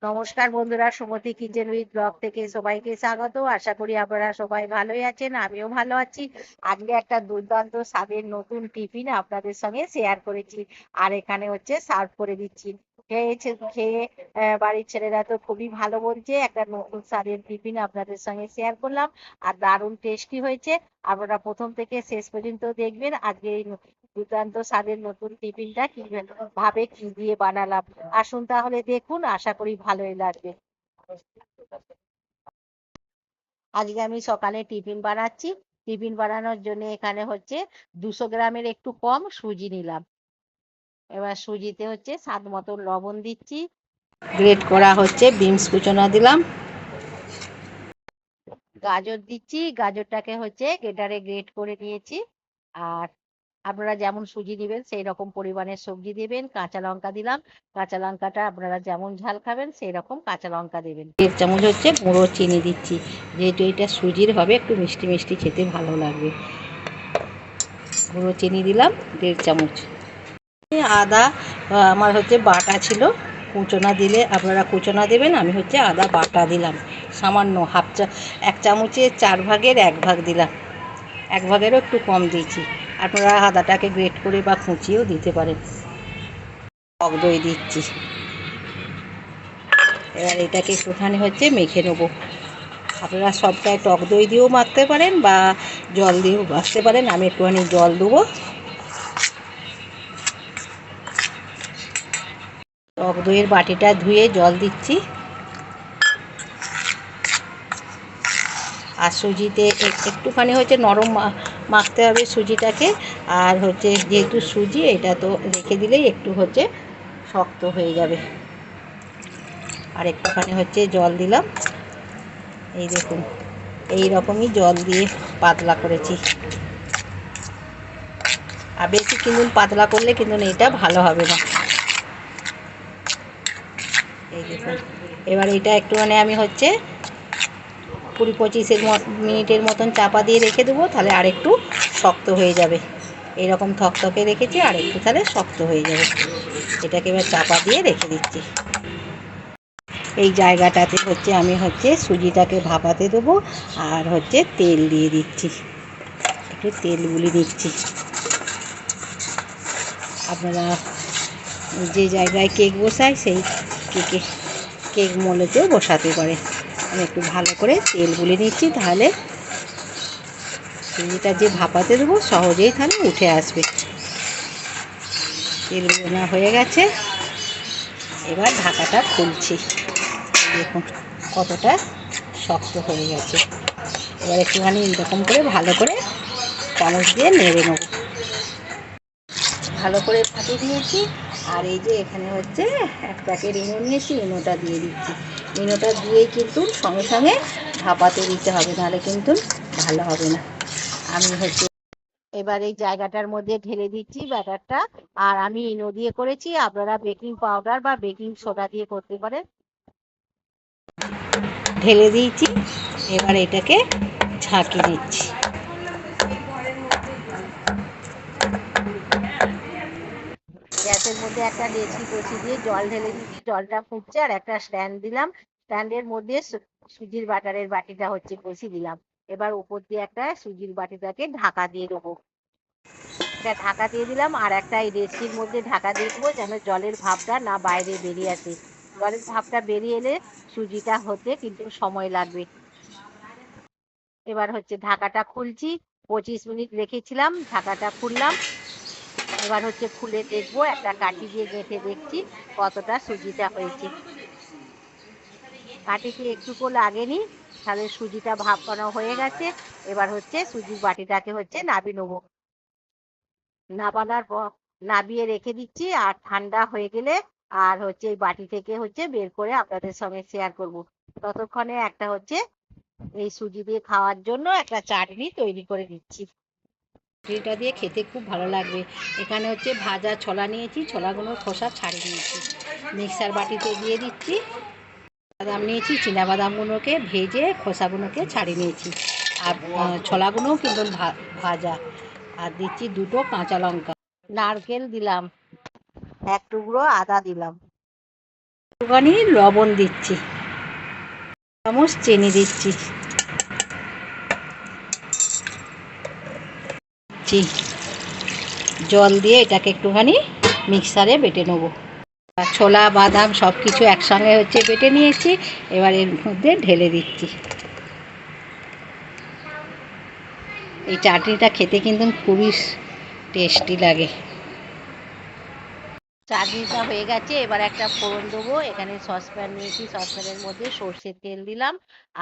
নমস্কার বন্ধুরা, সুমতি kitchen with blog থেকে সবাইকে স্বাগত। আশা করি আপনারা সবাই ভালোই আছেন, আমিও ভালো আছি। আজকে একটা দুর্দান্ত স্বাদের নতুন টিফিন আপনাদের সঙ্গে শেয়ার করেছি, আর এখানে হচ্ছে সার্ভ করে দিচ্ছি। খেয়ে বাড়ির ছেলেরা তো খুবই ভালো বলছে। একটা নতুন স্বাদের টিফিন আপনাদের সঙ্গে শেয়ার করলাম, আর দারুণ টেস্টি হয়েছে। আপনারা প্রথম থেকে শেষ পর্যন্ত দেখবেন আজকে এই দুর্দান্ত স্বাদের নতুন টিফিনটা কি দিয়ে বানালাম। আসুন তাহলে দেখুন, আশা করি ভালোই লাগবে। আজকে আমি সকালে টিফিন বানাচ্ছি। টিফিন বানানোর জন্য এখানে হচ্ছে 200 গ্রামের একটু কম সুজি নিলাম। এবার সুজিতে হচ্ছে স্বাদ মতো লবণ দিচ্ছি, গ্রেট করা হচ্ছে বিনস কুচনা দিলাম, গাজর দিচ্ছি, গাজরটাকে হচ্ছে গ্রেটারে গ্রেট করে নিয়েছি। আর আপনারা যেমন সুজি দিবেন সেই রকম পরিমাণের সবজি দিবেন। কাঁচা লঙ্কা দিলাম, কাঁচা লঙ্কাটা আপনারা যেমন ঝাল খাবেন সেই রকম কাঁচা লঙ্কা দেবেন। 1 চামচ হচ্ছে গুঁড়ো চিনি দিচ্ছি, যেহেতু এটা সুজির হবে একটু মিষ্টি মিষ্টি খেতে ভালো লাগবে। গুঁড়ো চিনি দিলাম 1.5 চামচ। আদা আমার হচ্ছে বাটা ছিল, কুচনা দিলে আপনারা কুচনা দেবেন, আমি হচ্ছে আদা বাটা দিলাম সামান্য 1 চামচে 4 ভাগের 1 ভাগ দিলাম, 1 ভাগেরও একটু কম দিয়েছি। আপনারা আদাটাকে গ্রেট করে বা কুচিয়েও দিতে পারেন। টক দই দিচ্ছি। এবার এটাকে একটুখানি হচ্ছে মেখে নেবো। আপনারা সবটাই টক দই দিয়েও মাখতে পারেন বা জল দিয়েও মাখতে পারেন। আমি একটুখানি জল দেবো। টক দইয়ের বাটিটা ধুয়ে জল দিচ্ছি। আর সুজিতে একটুখানি হচ্ছে নরম মাখতে হবে সুজিটাকে। আর হচ্ছে যেহেতু সুজি, এটা তো রেখে দিলেই একটু হচ্ছে শক্ত হয়ে যাবে। আর একটুখানি হচ্ছে জল দিলাম, এই দেখুন এই রকমই জল দিয়ে পাতলা করেছি। আর বেশি কিন্তু পাতলা করলে কিন্তু এটা ভালো হবে না। এই দেখুন, এবার এটা একটুখানি আমি হচ্ছে 20-25 মিনিটের মতন চাপা দিয়ে রেখে দেবো, তাহলে আর একটু শক্ত হয়ে যাবে। এইরকম থকথকে রেখেছি, আর একটু তাহলে শক্ত হয়ে যাবে। এটাকে এবার চাপা দিয়ে রেখে দিচ্ছি। এই জায়গাটাতে হচ্ছে আমি হচ্ছে সুজিটাকে ভাপাতে দেবো, আর হচ্ছে তেল দিয়ে দিচ্ছি, একটু তেল গুলি দিচ্ছি। আপনারা যে জায়গায় কেক বসায় সেই কেক মোলেতেও বসাতে পারে। আমি একটু ভালো করে তেল গুলি নিচ্ছি, তাহলে সুজিটা যে ভাপাতে দেবো সহজেই তাহলে উঠে আসবে। তেল গোনা হয়ে গেছে, এবার ঢাকাটা খুলছি। দেখুন কতটা শক্ত হয়ে গেছে। এবার একটুখানি এরকম করে ভালো করে চামচ দিয়ে নেড়ে নেব। ভালো করে ফাটিয়ে দিয়েছি। আর এই যে এখানে হচ্ছে 1 প্যাকেট ইনো নিয়েছি, ইনোটা দিয়ে দিচ্ছি। ইনোটা দিয়েই কিন্তু সঙ্গে সঙ্গে ভাপাতে দিতে হবে, নাহলে কিন্তু ভালো হবে না। আমি হচ্ছে এবার এই জায়গাটার মধ্যে ঢেলে দিচ্ছি ব্যাটারটা। আর আমি ইনো দিয়ে করেছি, আপনারা বেকিং পাউডার বা বেকিং সোডা দিয়ে করতে পারেন। ঢেলে দিয়েছি, এবার এটাকে ঝাঁকি দিচ্ছি। গ্যাসের মধ্যে একটা ডেচকি বসিয়ে দিয়ে জল ঢেলে দিচ্ছি, জলটা ফুটছে, আর একটা স্ট্যান্ড দিলাম। স্ট্যান্ডের মধ্যে সুজির বাটারের বাটিটা হচ্ছে বসিয়ে দিলাম। এবার উপর দিয়ে একটা সুজির বাটিটাকে ঢাকা দিয়ে দেবো। এটা ঢাকা দিয়ে দিলাম, আর একটা এই ডেচকির মধ্যে ঢাকা দিয়ে দেবো, যেন জলের ভাপটা না বাইরে বেরিয়ে আসে। জলের ভাপটা বেরিয়ে এলে সুজিটা হতে কিন্তু সময় লাগবে। এবার হচ্ছে ঢাকাটা খুলছি, 25 মিনিট রেখেছিলাম, ঢাকাটা খুললাম। এবার হচ্ছে খুলে দেখবো, একটা কাঠি দিয়ে গেঁথে দেখছি কতটা সুজিটা হয়েছে। কাঠিতে একটুকু লাগেনি, তাহলে সুজিটা ভাপানো হয়ে গেছে। এবার হচ্ছে সুজির বাটিটাকে হচ্ছে নাবিয়ে নেবো। নাবানোর পর নাবিয়ে রেখে দিচ্ছি, আর ঠান্ডা হয়ে গেলে আর হচ্ছে এই বাটি থেকে হচ্ছে বের করে আপনাদের সঙ্গে শেয়ার করব। ততক্ষণে একটা হচ্ছে এই সুজি দিয়ে খাওয়ার জন্য একটা চাটনি তৈরি করে দিচ্ছি। এটা দিয়ে খেতে খুব ভালো লাগবে। এখানে হচ্ছে ভাজা ছোলা নিয়েছি, ছোলাগুলোর খোসা ছাড়িয়ে নিয়েছি, মিক্সার বাটিতে দিয়ে দিচ্ছি। বাদাম নিয়েছি, চীনাবাদামগুলোকে ভেজে খোসাগুলোকে ছাড়িয়ে নিয়েছি, আর ছোলাগুলোও কিন্তু ভাজা। আর দিচ্ছি 2টো কাঁচা লঙ্কা, নারকেল দিলাম, 1 টুকরো আদা দিলাম। একটুখানি লবণ দিচ্ছি, চামচ চিনি দিচ্ছি, জল দিয়ে এটাকে একটুখানি মিক্সারে বেটে নেবো। ছোলা বাদাম সব কিছু একসঙ্গে হচ্ছে বেটে নিয়েছি, এবার এর মধ্যে ঢেলে দিচ্ছি। এই চাটনিটা খেতে কিন্তু খুবই টেস্টি লাগে। চাটনিটা হয়ে গেছে, এবার একটা ফোড়ন দেবো। এখানে সসপ্যান নিয়েছি, সসপ্যানের মধ্যে সর্ষের তেল দিলাম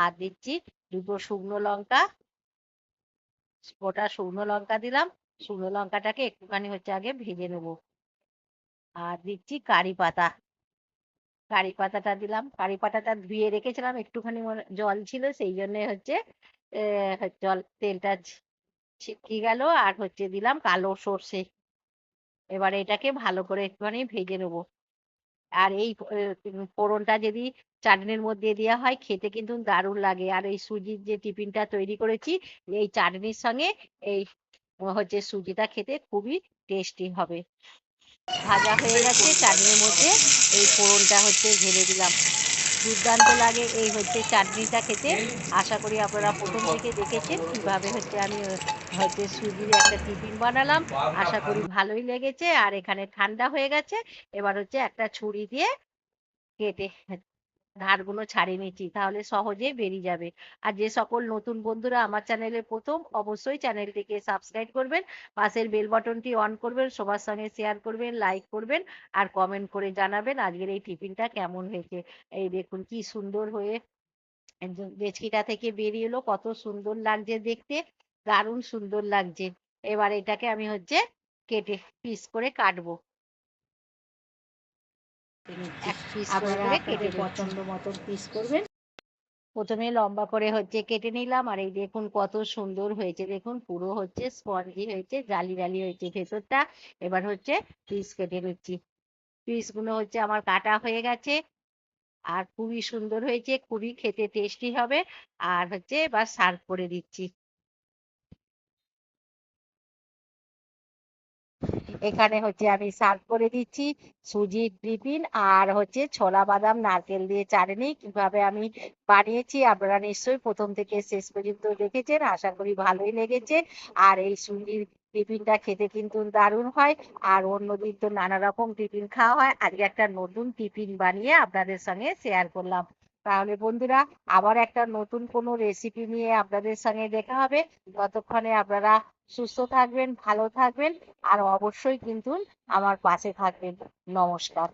আর দিচ্ছি দুটো শুকনো লঙ্কা, গোটা শুকনো লঙ্কা দিলাম। শুকনো লঙ্কাটাকে একটুখানি হচ্ছে আগে ভেজে নেবো। আর দিচ্ছি কারি পাতা, কারি পাতাটা দিলাম। কারি পাতাটা ধুয়ে রেখেছিলাম, একটুখানি জল ছিল, সেই জন্য হচ্ছে জল তেলটা ছিটকে গেল। আর হচ্ছে দিলাম কালো সর্ষে। এবারে এটাকে ভালো করে একটুখানি ভেজে নেবো। আর এই ফোড়নটা যদি চাটনির মধ্যে দেওয়া হয় খেতে কিন্তু দারুণ লাগে। আর এই সুজির যে টিফিনটা তৈরি করেছি এই চাটনির সঙ্গে, এই হচ্ছে সুজিটা খেতে খুবই টেস্টি হবে। ভাজা হয়ে গেছে, চাটনির মধ্যে এই ফোড়নটা হচ্ছে ঢেলে দিলাম। দুর্দান্ত লাগে এই হচ্ছে চাটনিটা খেতে। আশা করি আপনারা প্রথম থেকে দেখেছেন কিভাবে হচ্ছে আমি হচ্ছে সুজির একটা টিফিন বানালাম। আশা করি ভালোই লেগেছে। আর এখানে ঠান্ডা হয়ে গেছে, এবার হচ্ছে একটা ছুরি দিয়ে কেটে ধারগুলো ছাড়িয়ে নিচ্ছি, তাহলে সহজেই বেরিয়ে যাবে। আর যে সকল নতুন বন্ধুরা আমার চ্যানেলে প্রথম, অবশ্যই চ্যানেলটিকে সাবস্ক্রাইব করবেন, পাশের বেল বাটনটি অন করবেন, সবার সঙ্গে শেয়ার করবেন, লাইক করবেন আর কমেন্ট করে জানাবেন আজকের এই টিফিনটা কেমন হয়েছে। এই দেখুন কি সুন্দর হয়ে ডেচকিটা থেকে বেরিয়ে এলো, কত সুন্দর লাগছে দেখতে, দারুণ সুন্দর লাগছে। এবার এটাকে আমি হচ্ছে কেটে পিস করে কাটবো। এক পিস করে আপনারা করে কেটে আপনাদের নিচ্ছি। পছন্দ মতন পিস করবেন। প্রথমে লম্বা করে হচ্ছে কেটে নিলাম। আর এই দেখুন কত সুন্দর হয়েছে, দেখুন পুরো হচ্ছে স্পঞ্জি হয়েছে, জালি জালি হয়েছে ভেতরটা। এবার হচ্ছে পিস কেটে নিচ্ছি। পিসগুলো হচ্ছে আমার কাটা হয়ে গেছে আর খুবই সুন্দর হয়েছে, খুবই খেতে টেস্টি হবে। আর হচ্ছে এবার সার্ভ করে দিচ্ছি। এখানে হচ্ছে আমি সার্ভ করে দিচ্ছি সুজির টিফিন আর হচ্ছে ছোলা বাদাম নারকেল দিয়ে চাটনি। কিভাবে আমি বানিয়েছি আপনারা নিশ্চয়ই প্রথম থেকে শেষ পর্যন্ত দেখেছেন, আশা করি ভালোই লেগেছে। আর এই সুজির টিফিনটা খেতে কিন্তু দারুণ হয়। আর অন্যদিন তো নানা রকম টিফিন খাওয়া হয়, আজকে একটা নতুন টিফিন বানিয়ে আপনাদের সঙ্গে শেয়ার করলাম। তাহলে বন্ধুরা, আবার একটা নতুন কোনো রেসিপি নিয়ে আপনাদের সঙ্গে দেখা হবে। ততক্ষণে আপনারা সুস্থ থাকবেন, ভালো থাকবেন আর অবশ্যই কিন্তু আমার পাশে থাকবেন। নমস্কার।